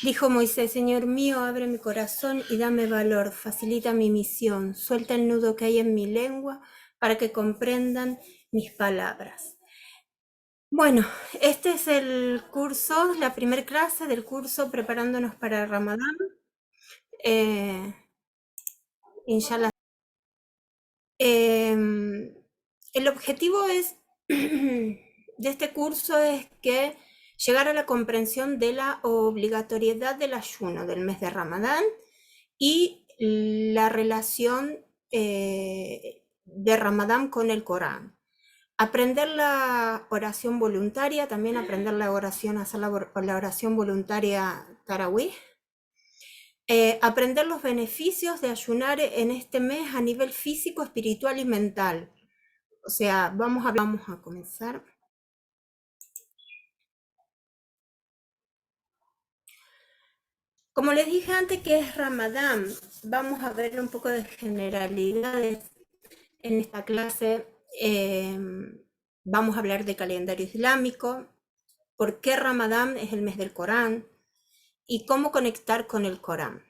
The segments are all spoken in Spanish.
Dijo Moisés, Señor mío, abre mi corazón y dame valor, facilita mi misión, suelta el nudo que hay en mi lengua para que comprendan mis palabras. Bueno, este es el curso, la primera clase del curso preparándonos para el Ramadán. Inshallah. El objetivo de este curso es que llegar a la comprensión de la obligatoriedad del ayuno del mes de Ramadán y la relación de Ramadán con el Corán. Aprender la oración voluntaria, también aprender la oración, hacer la oración voluntaria Tarawih. Aprender los beneficios de ayunar en este mes a nivel físico, espiritual y mental. O sea, vamos a comenzar. Como les dije antes que es Ramadán, vamos a ver un poco de generalidades en esta clase. Vamos a hablar de calendario islámico, por qué Ramadán es el mes del Corán y cómo conectar con el Corán.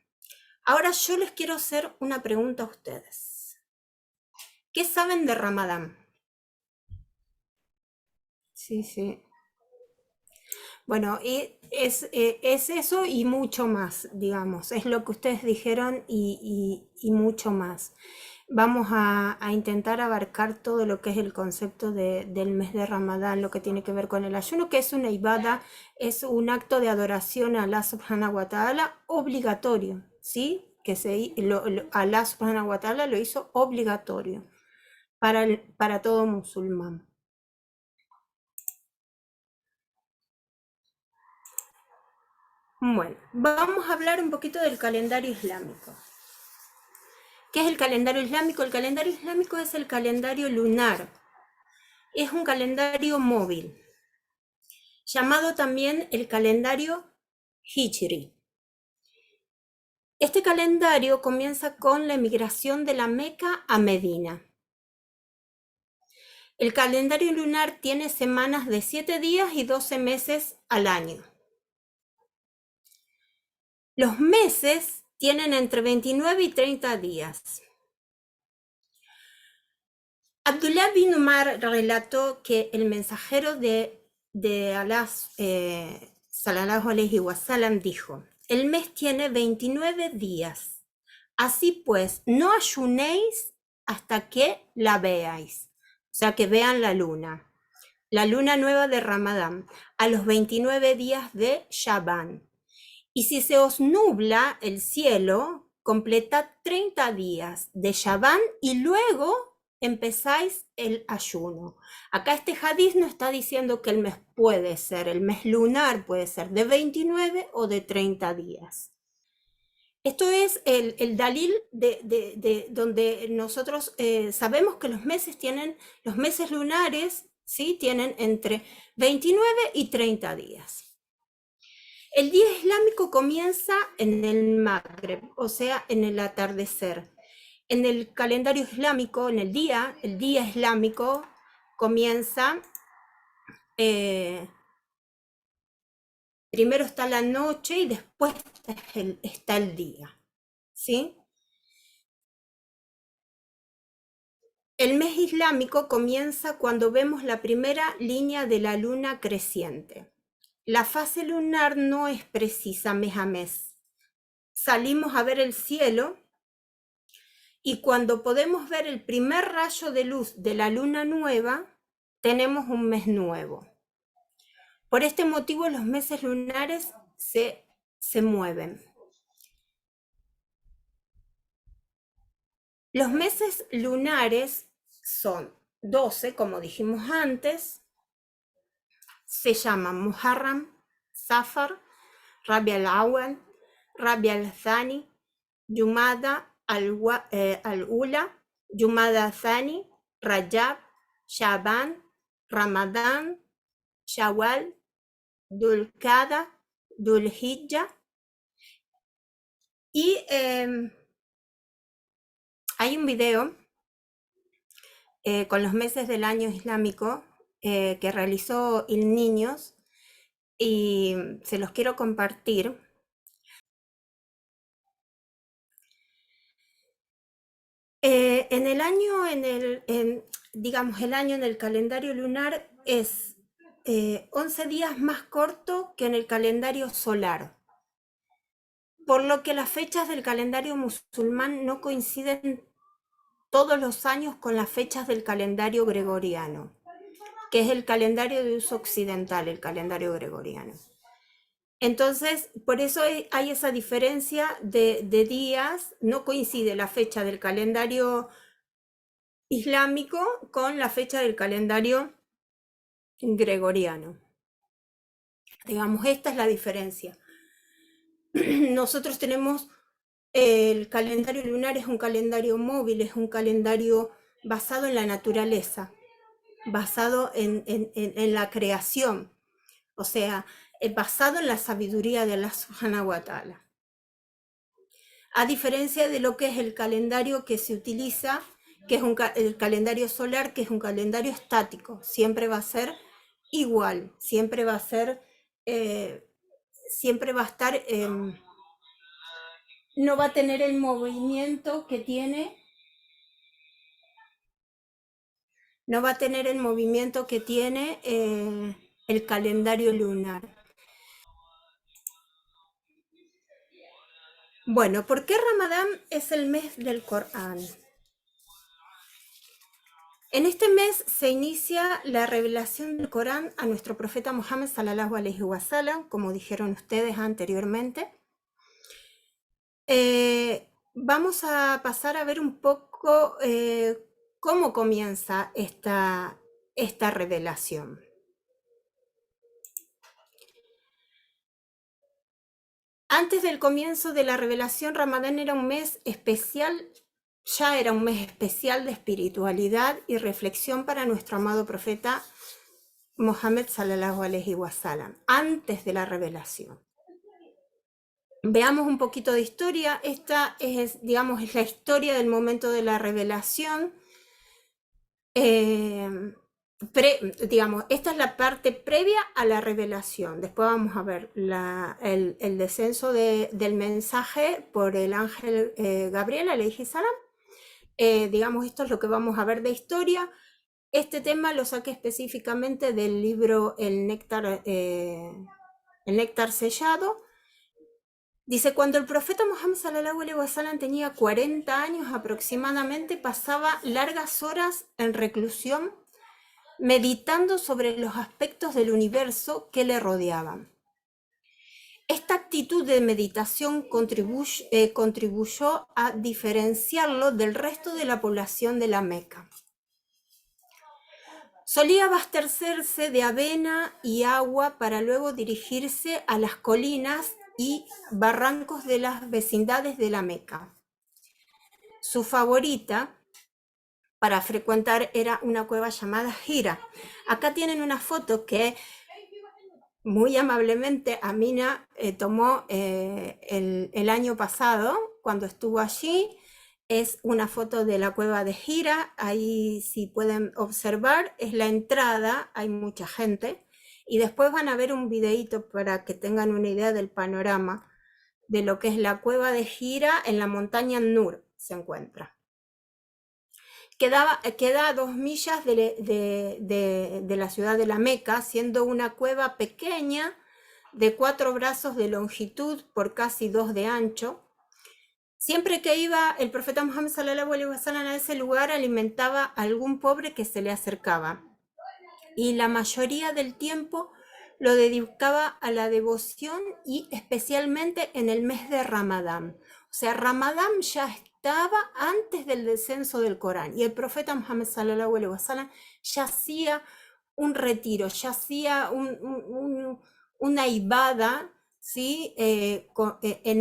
Ahora yo les quiero hacer una pregunta a ustedes. ¿Qué saben de Ramadán? Sí. Bueno, es eso y mucho más, digamos. Es lo que ustedes dijeron y mucho más. Vamos a intentar abarcar todo lo que es el concepto del mes de Ramadán, lo que tiene que ver con el ayuno, que es una ibada, es un acto de adoración a Allah subhanahu wa ta'ala obligatorio, ¿sí? Que Allah subhanahu wa ta'ala lo hizo obligatorio para todo musulmán. Bueno, vamos a hablar un poquito del calendario islámico. ¿Qué es el calendario islámico? El calendario islámico es el calendario lunar. Es un calendario móvil, llamado también el calendario Hijri. Este calendario comienza con la emigración de la Meca a Medina. El calendario lunar tiene semanas de 7 días y 12 meses al año. Los meses tienen entre 29 y 30 días. Abdullah bin Umar relató que el mensajero de Allah, sallallahu alaihi wasallam, dijo: el mes tiene 29 días, así pues, no ayunéis hasta que la veáis, o sea, que vean la luna nueva de Ramadán, a los 29 días de Shaban. Y si se os nubla el cielo, completad 30 días de Shaban y luego empezáis el ayuno. Acá este hadiz no está diciendo que el mes puede ser, el mes lunar puede ser de 29 o de 30 días. Esto es el dalil de donde nosotros sabemos que los meses lunares, ¿sí? Tienen entre 29 y 30 días. El día islámico comienza en el Magreb, o sea, en el atardecer. En el calendario islámico, el día islámico comienza, primero está la noche y después está el día, ¿sí? El mes islámico comienza cuando vemos la primera línea de la luna creciente. La fase lunar no es precisa mes a mes. Salimos a ver el cielo y cuando podemos ver el primer rayo de luz de la luna nueva, tenemos un mes nuevo. Por este motivo los meses lunares se mueven. Los meses lunares son 12, como dijimos antes, se llaman Muharram, Safar, Rabi al-Awwal, Rabi al-Thani, Jumada al-Ula, Jumada al-Thani, Rajab, Shaban, Ramadán, Shawwal, Dulqada, Dulhijja. Y hay un video con los meses del año islámico que realizó Il Niños y se los quiero compartir En el año, digamos, el año en el calendario lunar es 11 días más corto que en el calendario solar, por lo que las fechas del calendario musulmán no coinciden todos los años con las fechas del calendario gregoriano, que es el calendario de uso occidental, el calendario gregoriano. Entonces, por eso hay esa diferencia de días, no coincide la fecha del calendario islámico con la fecha del calendario gregoriano. Digamos, esta es la diferencia. Nosotros tenemos el calendario lunar, es un calendario móvil, es un calendario basado en la naturaleza, basado en la creación, o sea, basado en la sabiduría de Allah Subhanahu wa Ta'ala. A diferencia de lo que es el calendario que se utiliza, que es el calendario solar, que es un calendario estático, siempre va a ser igual, siempre va a ser, siempre va a estar, no va a tener el movimiento que tiene, no va a tener el movimiento que tiene el calendario lunar. Bueno, ¿por qué Ramadán es el mes del Corán? En este mes se inicia la revelación del Corán a nuestro profeta Muhammad sallallahu alaihi wasallam, como dijeron ustedes anteriormente. Vamos a pasar a ver un poco cómo comienza esta revelación. Antes del comienzo de la revelación, Ramadán era un mes especial, ya era un mes especial de espiritualidad y reflexión para nuestro amado profeta Mohammed sallallahu alaihi wasallam, antes de la revelación. Veamos un poquito de historia. Esta es, digamos, es la historia del momento de la revelación. Digamos, esta es la parte previa a la revelación. Después vamos a ver el descenso del mensaje por el ángel Gabriel, alayhi salam. Digamos, esto es lo que vamos a ver de historia. Este tema lo saqué específicamente del libro El Néctar Sellado. Dice, cuando el profeta Muhammad sallallahu alaihi wasallam tenía 40 años aproximadamente, pasaba largas horas en reclusión meditando sobre los aspectos del universo que le rodeaban. Esta actitud de meditación contribuyó a diferenciarlo del resto de la población de la Meca. Solía abastecerse de avena y agua para luego dirigirse a las colinas y barrancos de las vecindades de la Meca. Su favorita para frecuentar era una cueva llamada Hira. Acá tienen una foto que muy amablemente Amina tomó el año pasado cuando estuvo allí. Es una foto de la cueva de Hira. Ahí, si pueden observar, es la entrada, hay mucha gente. Y después van a ver un videíto para que tengan una idea del panorama de lo que es la cueva de Hira en la montaña Nur, se encuentra. Queda a 2 millas de la ciudad de la Meca, siendo una cueva pequeña de 4 brazos de longitud por casi 2 de ancho. Siempre que iba el profeta Muhammad sallallahu alaihi wasallam a ese lugar, alimentaba a algún pobre que se le acercaba. Y la mayoría del tiempo lo dedicaba a la devoción, y especialmente en el mes de Ramadán. O sea, Ramadán ya estaba antes del descenso del Corán, y el profeta Muhammad sallallahu alaihi wasallam ya hacía un retiro, ya hacía una ibada, ¿sí? En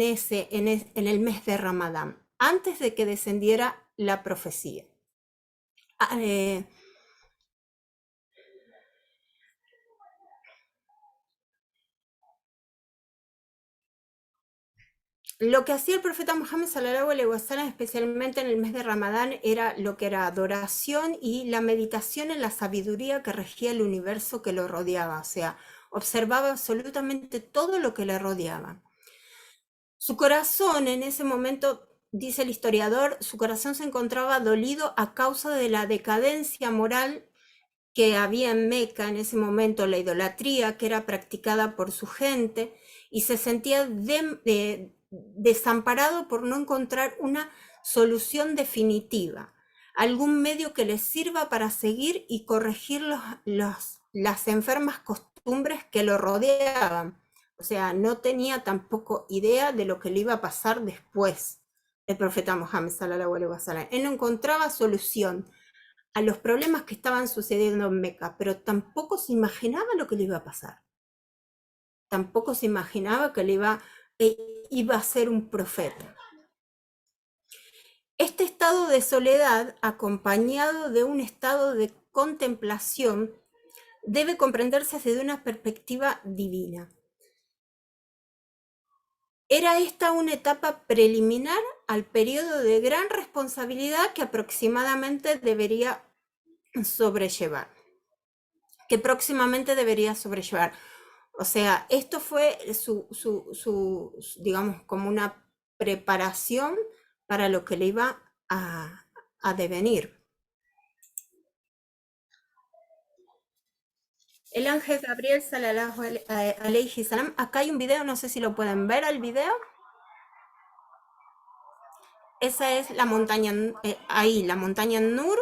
el mes de Ramadán, antes de que descendiera la profecía. Lo que hacía el profeta Muhammad sallallahu alaihi wasallam, especialmente en el mes de Ramadán, era lo que era adoración y la meditación en la sabiduría que regía el universo que lo rodeaba. O sea, observaba absolutamente todo lo que le rodeaba. Su corazón en ese momento dice el historiador, su corazón se encontraba dolido a causa de la decadencia moral que había en Meca en ese momento, la idolatría que era practicada por su gente, y se sentía desamparado por no encontrar una solución definitiva, algún medio que les sirva para seguir y corregir las enfermas costumbres que lo rodeaban. O sea, no tenía tampoco idea de lo que le iba a pasar después el profeta Mohammed sallallahu alaihi wasallam. Él no encontraba solución a los problemas que estaban sucediendo en Meca, pero tampoco se imaginaba lo que le iba a pasar. Tampoco se imaginaba que iba a ser un profeta. Este estado de soledad, acompañado de un estado de contemplación, debe comprenderse desde una perspectiva divina. Era esta una etapa preliminar al periodo de gran responsabilidad que aproximadamente debería sobrellevar. O sea, esto fue digamos, como una preparación para lo que le iba a devenir. El ángel Gabriel sallallahu alayhi salam, acá hay un video, no sé si lo pueden ver el video. Esa es la montaña, ahí, la montaña Nur.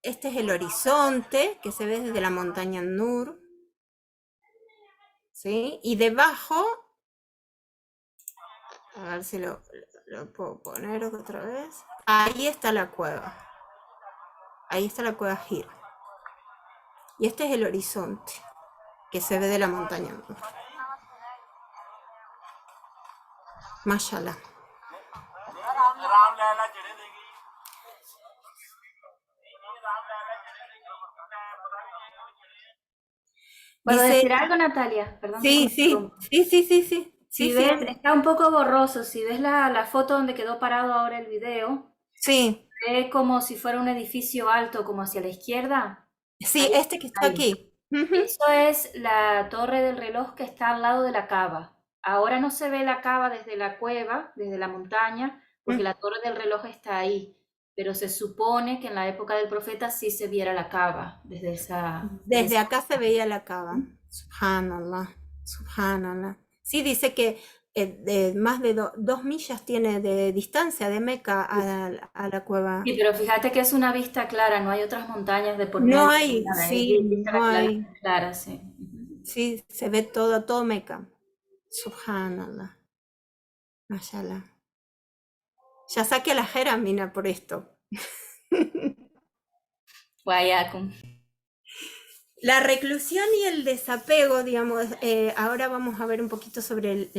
Este es el horizonte que se ve desde la montaña Nur. ¿Sí? Y debajo, a ver si lo puedo poner otra vez. Ahí está la cueva. Ahí está la cueva Hira. Y este es el horizonte que se ve de la montaña Nur. Mashallah. ¿Puedo Dice, decir algo, Natalia? Perdón que te interrumpa. sí. Si ves, está un poco borroso. Si ves la foto donde quedó parado ahora el video, Sí, ve como si fuera un edificio alto, como hacia la izquierda. sí, Ahí, este que está ahí. aquí. Eso es la torre del reloj que está al lado de la cava. Ahora no se ve la cava desde la cueva, desde la montaña, porque la torre del reloj está ahí. Pero se supone que en la época del profeta sí se viera la cava desde Desde acá se veía la cava. Subhanallah, subhanallah. Sí, dice que de más de 2 millas tiene de distancia de Meca a la cueva. Sí, pero fíjate que es una vista clara, no hay otras montañas de por No medio, hay, nada, es sí, vista no clara, hay. clara, sí. Ujú. Sí, se ve todo Meca. Subhanallah. Mashallah. Ya saqué a la Jeramina por esto. Guayacum. La reclusión y el desapego, digamos, ahora vamos a ver un poquito sobre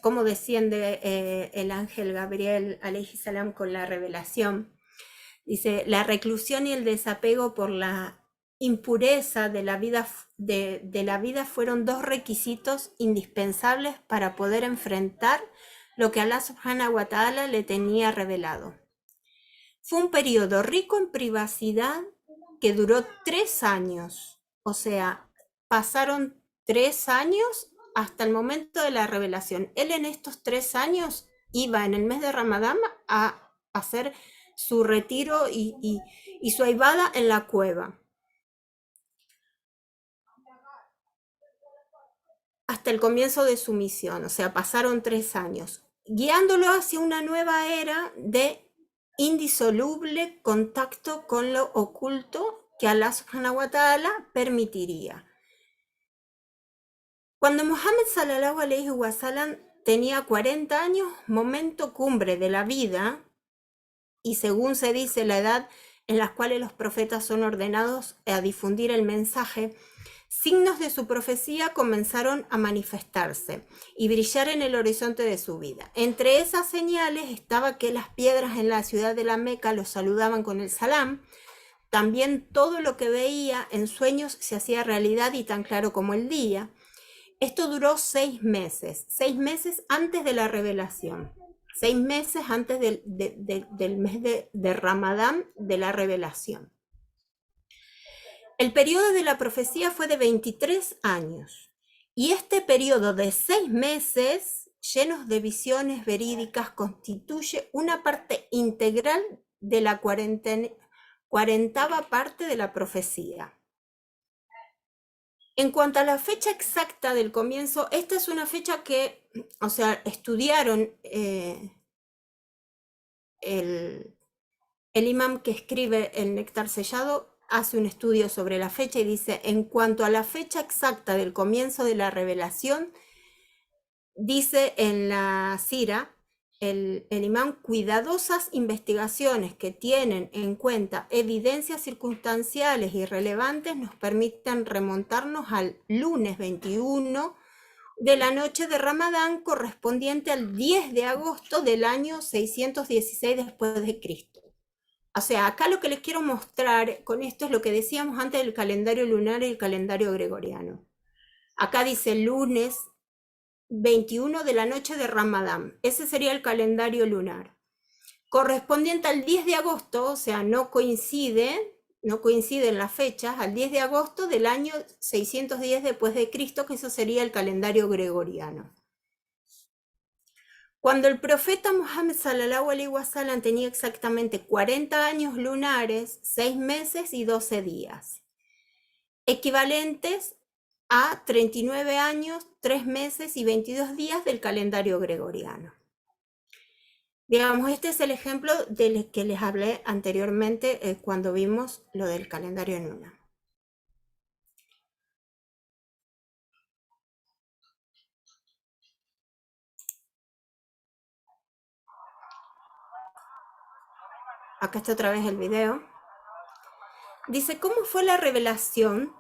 cómo desciende el ángel Gabriel alayhi salam con la revelación. Dice, la reclusión y el desapego por la impureza de la vida, de la vida fueron dos requisitos indispensables para poder enfrentar lo que Allah subhanahu wa ta'ala le tenía revelado. Fue un periodo rico en privacidad que duró 3 años. O sea, pasaron 3 años hasta el momento de la revelación. Él en estos 3 años iba en el mes de Ramadán a hacer su retiro y su ibada en la cueva. Hasta el comienzo de su misión, o sea, pasaron 3 años, guiándolo hacia una nueva era de indisoluble contacto con lo oculto que Allah subhanahu wa ta'ala permitiría. Cuando Muhammad sallallahu alayhi wa sallam tenía 40 años, momento cumbre de la vida, y según se dice la edad en la cual los profetas son ordenados a difundir el mensaje, signos de su profecía comenzaron a manifestarse y brillar en el horizonte de su vida. Entre esas señales estaba que las piedras en la ciudad de la Meca lo saludaban con el salam. También todo lo que veía en sueños se hacía realidad y tan claro como el día. Esto duró 6 meses antes de la revelación. 6 meses antes del mes de Ramadán de la revelación. El periodo de la profecía fue de 23 años. Y este periodo de 6 meses, llenos de visiones verídicas, constituye una parte integral de la cuarentava parte de la profecía. En cuanto a la fecha exacta del comienzo, esta es una fecha que, o sea, estudiaron el imam que escribe el Néctar Sellado, hace un estudio sobre la fecha y dice, en cuanto a la fecha exacta del comienzo de la revelación, dice en la Sira, el imán, cuidadosas investigaciones que tienen en cuenta evidencias circunstanciales y relevantes nos permiten remontarnos al lunes 21 de la noche de Ramadán, correspondiente al 10 de agosto del año 616 después de Cristo. O sea, acá lo que les quiero mostrar con esto es lo que decíamos antes del calendario lunar y el calendario gregoriano. Acá dice lunes 21 de la noche de Ramadán. Ese sería el calendario lunar. Correspondiente al 10 de agosto, o sea, no coinciden las fechas, al 10 de agosto del año 610 después de Cristo, que eso sería el calendario gregoriano. Cuando el profeta Muhammad sallallahu alaihi wasallam tenía exactamente 40 años lunares, 6 meses y 12 días, equivalentes a 39 años, 3 meses y 22 días del calendario gregoriano. Digamos, este es el ejemplo del que les hablé anteriormente cuando vimos lo del calendario lunar. Acá está otra vez el video. Dice, ¿cómo fue la revelación?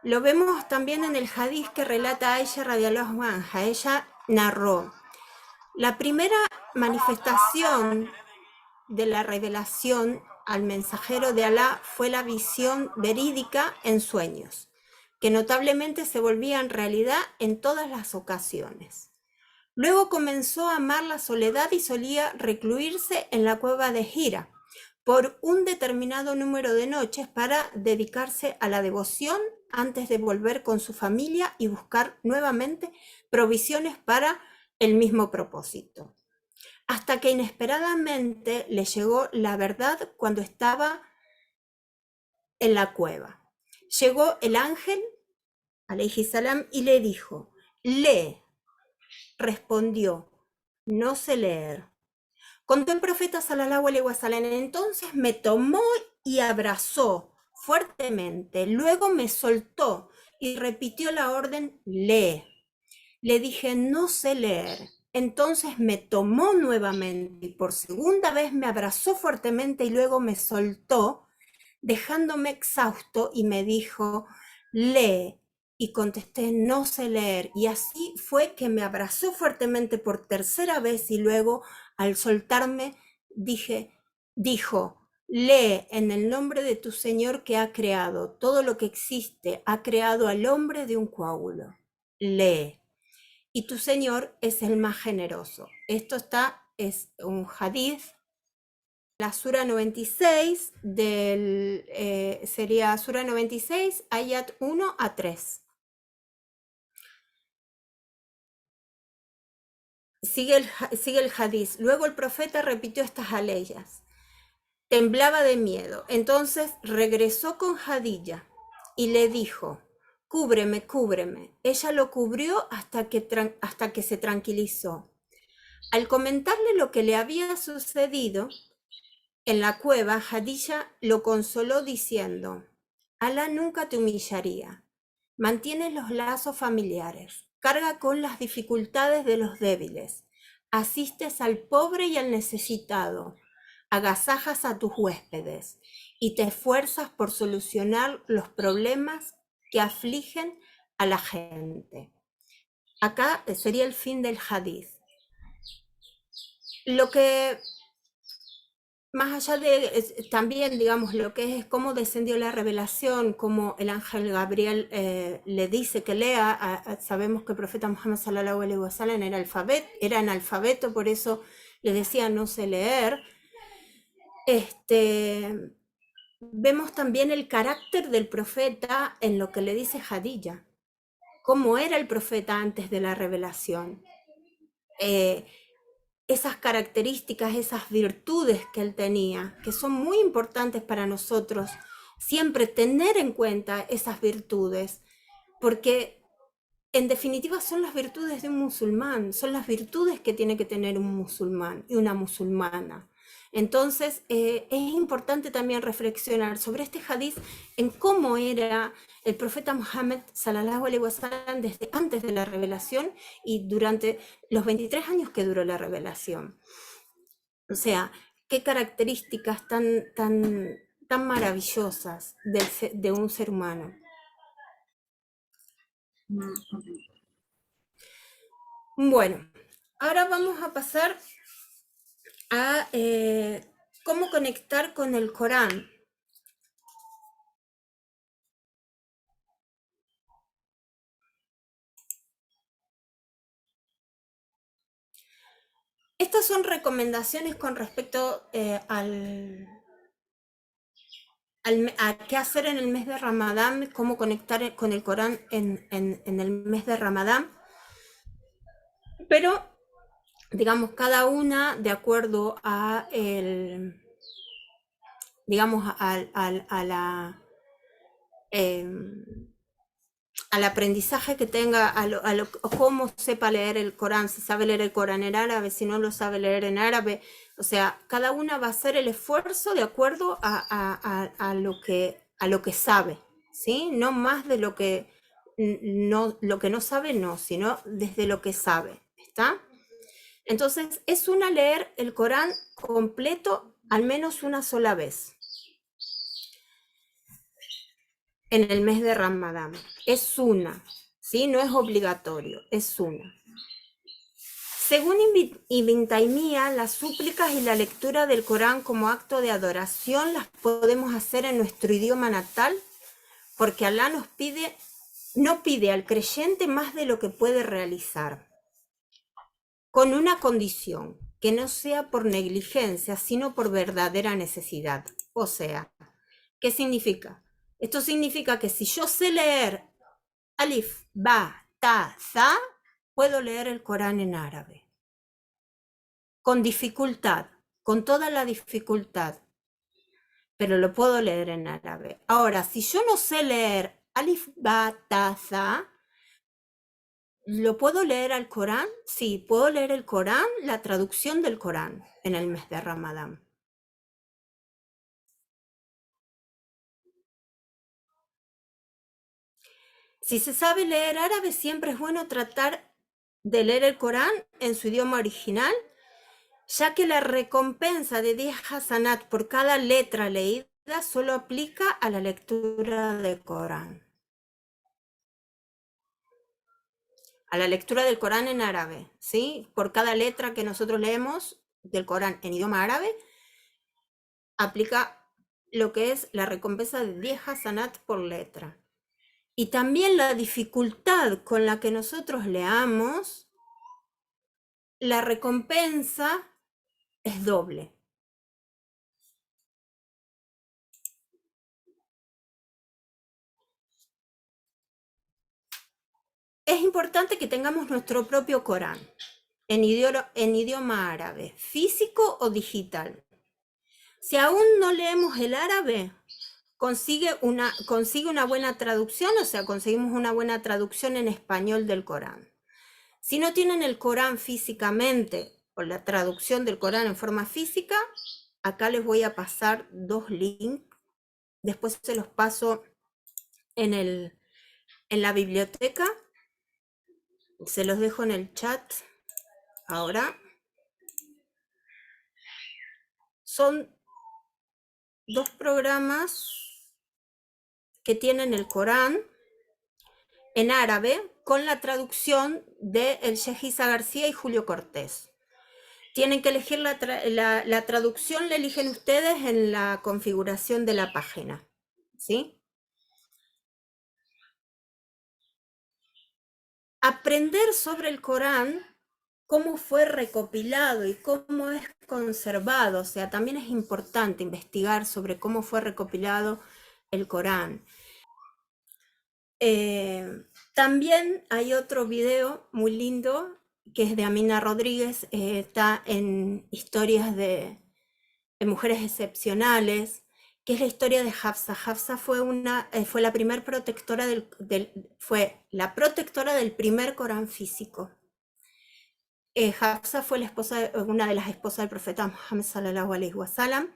Lo vemos también en el hadiz que relata Aisha radiallahu anha. Ella narró, la primera manifestación de la revelación al mensajero de Alá fue la visión verídica en sueños, que notablemente se volvían realidad en todas las ocasiones. Luego comenzó a amar la soledad y solía recluirse en la cueva de Hira por un determinado número de noches para dedicarse a la devoción antes de volver con su familia y buscar nuevamente provisiones para el mismo propósito. Hasta que inesperadamente le llegó la verdad cuando estaba en la cueva. Llegó el ángel, alayhi salam, y le dijo, lee. Respondió, no sé leer. Contó el profeta sallallahu alaihi wasallam, entonces me tomó y abrazó fuertemente, luego me soltó y repitió la orden, lee. Le dije, no sé leer. Entonces me tomó nuevamente y por segunda vez me abrazó fuertemente y luego me soltó, dejándome exhausto y me dijo, lee. Y contesté, no sé leer. Y así fue que me abrazó fuertemente por tercera vez y luego, al soltarme, dijo, lee en el nombre de tu Señor que ha creado. Todo lo que existe ha creado al hombre de un coágulo. Lee. Y tu Señor es el más generoso. Esto es un hadith, la Sura 96, sería Sura 96, ayat 1 a 3. Sigue el hadith. Luego el profeta repitió estas aleyas. Temblaba de miedo. Entonces regresó con Jadilla y le dijo, cúbreme, cúbreme. Ella lo cubrió hasta que se tranquilizó. Al comentarle lo que le había sucedido en la cueva, Jadilla lo consoló diciendo, Alá nunca te humillaría. Mantienes los lazos familiares, carga con las dificultades de los débiles, asistes al pobre y al necesitado, agasajas a tus huéspedes y te esfuerzas por solucionar los problemas que afligen a la gente. Acá sería el fin del hadith. Lo que, más allá de también, digamos, lo que es cómo descendió la revelación, cómo el ángel Gabriel le dice que lea, sabemos que el profeta Muhammad sallallahu alaihi wasallam era analfabeto, por eso le decía no sé leer. vemos también el carácter del profeta en lo que le dice Jadilla, cómo era el profeta antes de la revelación. Esas características, esas virtudes que él tenía, que son muy importantes para nosotros, siempre tener en cuenta esas virtudes, porque en definitiva son las virtudes de un musulmán, son las virtudes que tiene que tener un musulmán y una musulmana. Entonces es importante también reflexionar sobre este hadiz en cómo era el profeta Muhammad sallallahu alaihi wasallam desde antes de la revelación y durante los 23 años que duró la revelación. O sea, qué características tan maravillosas de un ser humano. Bueno, ahora vamos a pasar a cómo conectar con el Corán. Estas son recomendaciones con respecto a qué hacer en el mes de Ramadán, cómo conectar con el Corán en el mes de Ramadán. Pero, digamos, cada una de acuerdo a digamos, al aprendizaje que tenga, cómo sepa leer el Corán, si sabe leer el Corán en árabe, si no lo sabe leer en árabe. O sea, cada una va a hacer el esfuerzo de acuerdo a lo que sabe, ¿sí? No más de lo que no sabe, no, sino desde lo que sabe, ¿está? Entonces, es una leer el Corán completo al menos una sola vez en el mes de Ramadán. Es una, ¿sí? No es obligatorio, es una. Según Ibn Taymiyya, las súplicas y la lectura del Corán como acto de adoración las podemos hacer en nuestro idioma natal, porque Alá no pide al creyente más de lo que puede realizar, con una condición, que no sea por negligencia, sino por verdadera necesidad. O sea, ¿qué significa? Esto significa que si yo sé leer Alif, Ba, Ta, Za, puedo leer el Corán en árabe. Con dificultad, con toda la dificultad, pero lo puedo leer en árabe. Ahora, si yo no sé leer Alif, Ba, Ta, Za, ¿lo puedo leer al Corán? Sí, puedo leer el Corán, la traducción del Corán en el mes de Ramadán. Si se sabe leer árabe, siempre es bueno tratar de leer el Corán en su idioma original, ya que la recompensa de 10 hasanat por cada letra leída solo aplica a la lectura del Corán. A la lectura del Corán en árabe, ¿sí? Por cada letra que nosotros leemos del Corán en idioma árabe, aplica lo que es la recompensa de 10 hasanat por letra. Y también la dificultad con la que nosotros leamos, la recompensa es doble. Es importante que tengamos nuestro propio Corán en idioma árabe, físico o digital. Si aún no leemos el árabe, consigue una buena traducción, o sea, conseguimos una buena traducción en español del Corán. Si no tienen el Corán físicamente o la traducción del Corán en forma física, acá les voy a pasar 2 links, después se los paso en la biblioteca, se los dejo en el chat ahora. Son 2 programas que tienen el Corán en árabe con la traducción de el Sheikh Isa García y Julio Cortés. Tienen que elegir la traducción, la eligen ustedes en la configuración de la página, ¿sí? Aprender sobre el Corán cómo fue recopilado y cómo es conservado. O sea, también es importante investigar sobre cómo fue recopilado el Corán. También hay otro video muy lindo que es de Amina Rodríguez, está en Historias de Mujeres Excepcionales, que es la historia de Hafsa. Hafsa fue la primer protectora fue la protectora del primer Corán físico. Hafsa fue una de las esposas del profeta Muhammad sallallahu alaihi wasallam.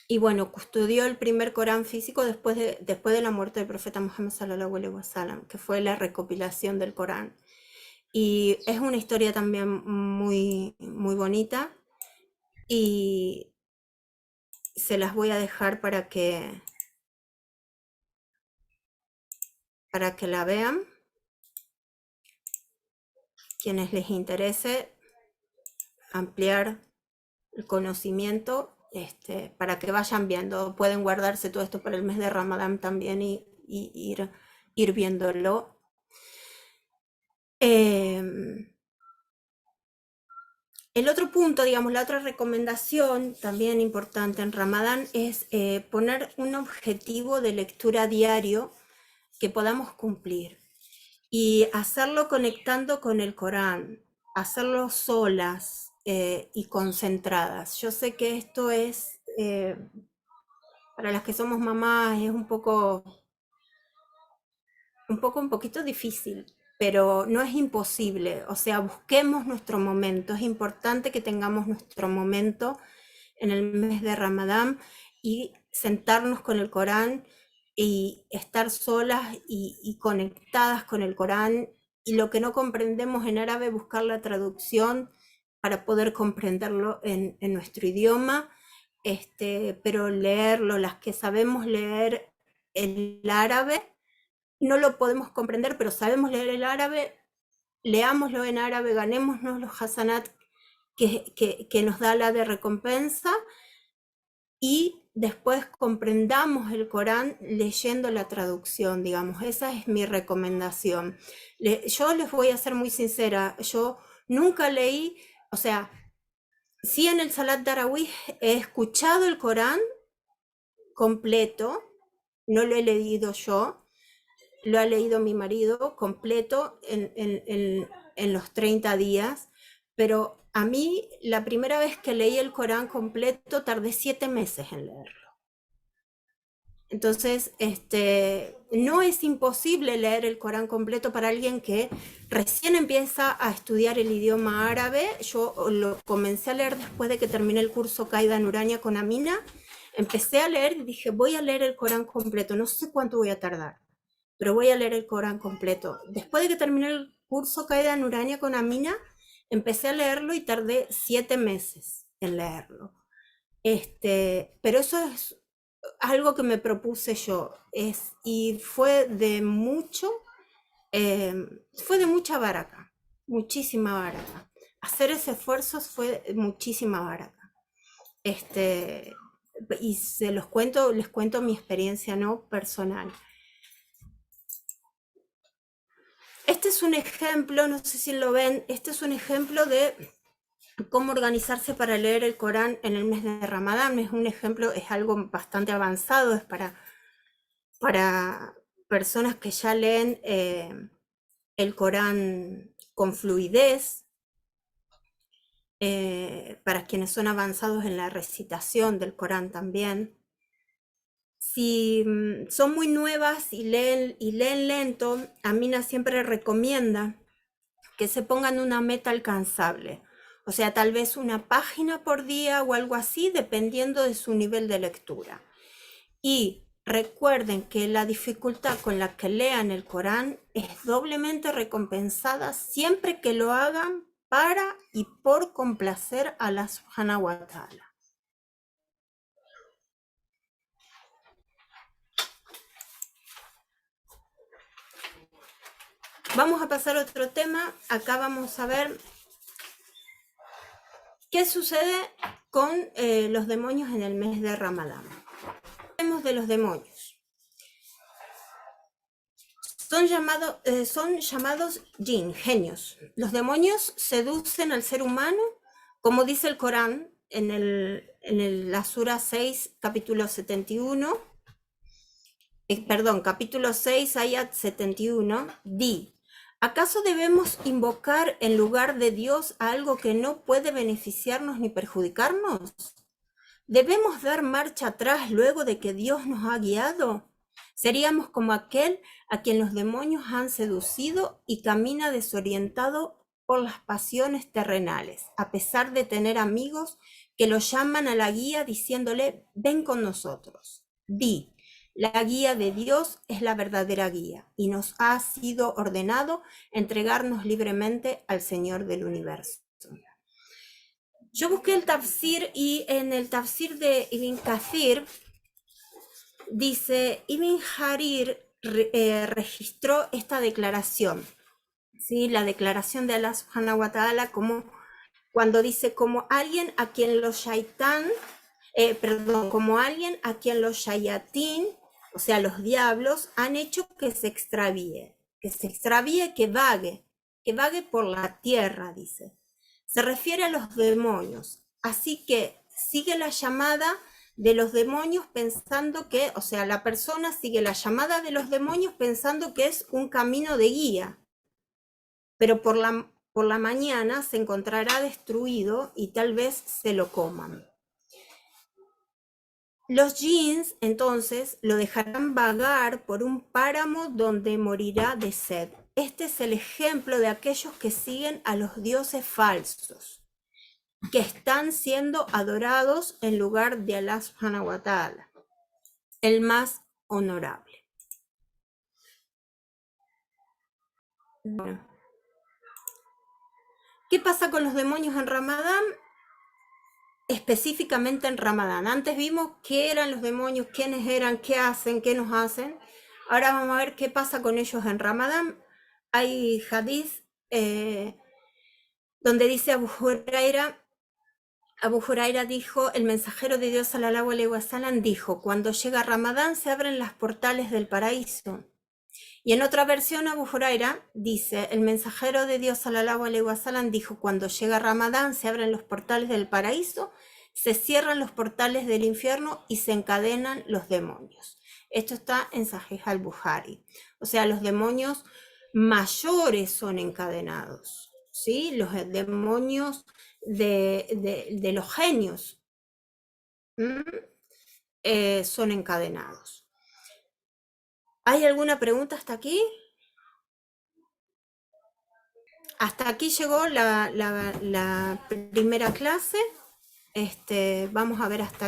Y bueno, custodió el primer Corán físico después de la muerte del profeta Muhammad sallallahu alaihi wasallam, que fue la recopilación del Corán. Y es una historia también muy, muy bonita. Y se las voy a dejar para que la vean. Quienes les interese ampliar el conocimiento, para que vayan viendo. Pueden guardarse todo esto para el mes de Ramadán también y ir viéndolo. El otro punto, digamos, la otra recomendación también importante en Ramadán es poner un objetivo de lectura diario que podamos cumplir y hacerlo conectando con el Corán, hacerlo solas y concentradas. Yo sé que esto es, para las que somos mamás, es un poquito difícil, pero no es imposible. O sea, busquemos nuestro momento. Es importante que tengamos nuestro momento en el mes de Ramadán y sentarnos con el Corán y estar solas y conectadas con el Corán, y lo que no comprendemos en árabe, buscar la traducción para poder comprenderlo en nuestro idioma, pero leerlo. Las que sabemos leer el árabe, no lo podemos comprender, pero sabemos leer el árabe, leámoslo en árabe, ganémonos los hasanat que nos da la de recompensa, y después comprendamos el Corán leyendo la traducción, digamos. Esa es mi recomendación. Yo les voy a ser muy sincera, yo nunca leí, o sea, sí, en el Salat Tarawih he escuchado el Corán completo, no lo he leído yo, lo ha leído mi marido completo en los 30 días, pero a mí la primera vez que leí el Corán completo tardé 7 meses en leerlo. Entonces, no es imposible leer el Corán completo para alguien que recién empieza a estudiar el idioma árabe. Yo lo comencé a leer después de que terminé el curso Qaida Nurania con Amina. Empecé a leer y dije, voy a leer el Corán completo, no sé cuánto voy a tardar, pero voy a leer el Corán completo. Después de que terminé el curso Qaida Nurania con Amina, empecé a leerlo y tardé 7 meses en leerlo. Pero eso es algo que me propuse yo, y fue de mucha baraka, muchísima baraka. Hacer ese esfuerzo fue muchísima baraka. Y les cuento mi experiencia, ¿no?, personal. Este es un ejemplo, no sé si lo ven, este es un ejemplo de cómo organizarse para leer el Corán en el mes de Ramadán. Es un ejemplo, es algo bastante avanzado, es para personas que ya leen el Corán con fluidez, para quienes son avanzados en la recitación del Corán también. Si son muy nuevas y leen lento, Amina siempre recomienda que se pongan una meta alcanzable. O sea, tal vez una página por día o algo así, dependiendo de su nivel de lectura. Y recuerden que la dificultad con la que lean el Corán es doblemente recompensada siempre que lo hagan para y por complacer a Allah Subhanahu wa Ta'ala. Vamos a pasar a otro tema. Acá vamos a ver qué sucede con los demonios en el mes de Ramadán. Hablemos de los demonios. son llamados jinn, genios. Los demonios seducen al ser humano, como dice el Corán la Sura 6, capítulo 71, capítulo 6, ayat 71, di, ¿acaso debemos invocar en lugar de Dios a algo que no puede beneficiarnos ni perjudicarnos? ¿Debemos dar marcha atrás luego de que Dios nos ha guiado? Seríamos como aquel a quien los demonios han seducido y camina desorientado por las pasiones terrenales, a pesar de tener amigos que lo llaman a la guía diciéndole, ven con nosotros. Di, la guía de Dios es la verdadera guía y nos ha sido ordenado entregarnos libremente al Señor del universo. Yo busqué el tafsir y en el tafsir de Ibn Kathir dice, Ibn Jarir registró esta declaración, ¿sí? La declaración de Allah subhanahu wa ta'ala, como cuando dice, como alguien a quien los shayatín, o sea, los diablos, han hecho que se extravíe, que vague por la tierra, dice. Se refiere a los demonios, así que sigue la llamada de los demonios pensando que, o sea, la persona sigue la llamada de los demonios pensando que es un camino de guía, pero por la mañana se encontrará destruido y tal vez se lo coman. Los jinns, entonces, lo dejarán vagar por un páramo donde morirá de sed. Este es el ejemplo de aquellos que siguen a los dioses falsos, que están siendo adorados en lugar de Allah subhanahu wa ta'ala, el más honorable. Bueno. ¿Qué pasa con los demonios en Ramadán? Específicamente en Ramadán. Antes vimos qué eran los demonios, quiénes eran, qué hacen, qué nos hacen. Ahora vamos a ver qué pasa con ellos en Ramadán. Hay hadith donde dice Abu Huraira dijo, el mensajero de Dios sallallahu alaihi wasallam dijo, cuando llega Ramadán se abren las portales del paraíso. Y en otra versión Abu Huraira dice, el mensajero de Dios sallallahu alaihi wasallam dijo, cuando llega Ramadán se abren los portales del paraíso, se cierran los portales del infierno y se encadenan los demonios. Esto está en Sahih al-Bukhari. O sea, los demonios mayores son encadenados, ¿sí? Los demonios de los genios son encadenados. ¿Hay alguna pregunta hasta aquí? Hasta aquí llegó la primera clase. Vamos a ver hasta aquí.